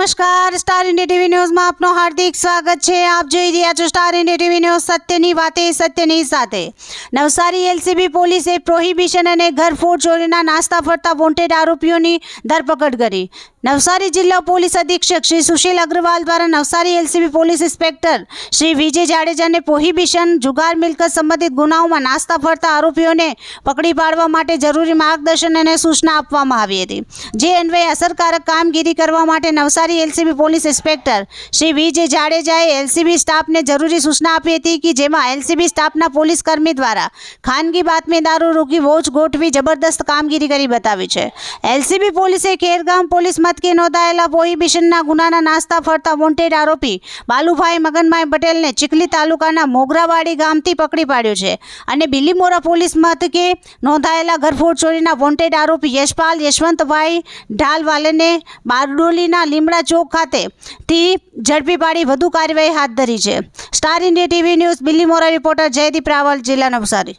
નમસ્કાર, star India TV ન્યૂઝમાં આપનું હાર્દિક સ્વાગત છે। આપ જોઈ રહ્યા છો સ્ટાર ઇન્ડિયા ટીવી ન્યૂઝ, સત્યની વાતે સત્યની સાથે। નવસારી એલસીબી પોલીસે પ્રોહિબિશન અને ઘરફોડ ચોરીના નાસ્તા ફરતા વોન્ટેડ આરોપીઓની ધરપકડ કરી। નવસારી જિલ્લા પોલીસ અધિક્ષક શ્રી સુશીલ અગ્રવાલ દ્વારા Navsari LCB police inspector Shri Vijay જાડેજાને પ્રોહિબિશન, જુગાર, મિલકત સંબંધિત ગુનાઓમાં નાસ્તા ફરતા આરોપીઓને પકડી પાડવા માટે જરૂરી માર્ગદર્શન અને સૂચના આપવામાં આવી હતી। જે અન્વયે અસરકારક કામગીરી કરવા માટે Navsari LCB police inspector Shri Vijay જાડેજાએ એલસીબી સ્ટાફને જરૂરી સૂચના આપી હતી કે જેમાં એલસીબી સ્ટાફના પોલીસ કર્મી દ્વારા ખાનગી બાતમીદારો રોકી વોચ ગોઠવી જબરદસ્ત કામગીરી કરી બતાવી છે। એલસીબી પોલીસે ખેરગામ પોલીસ મથકે નોંધાયેલા પ્રોહિબિશનના ગુનાના નાસ્તા ફરતા વોન્ટેડ આરોપી બાલુભાઈ મગનભાઈ પટેલને ચીખલી તાલુકાના મોગરાવાડી ગામથી પકડી પાડ્યો છે અને બિલીમોરા પોલીસ મથકે નોંધાયેલા ઘરફોડ ચોરીના વોન્ટેડ આરોપી યશપાલ યશવંતભાઈ ઢાલવાલેને બારડોલીના લીમડા ચોક ખાતેથી ઝડપી પાડી વધુ કાર્યવાહી હાથ ધરી છે। Star India TV news Bilimora reporter Jaydeep Raval, જિલ્લા નવસારી।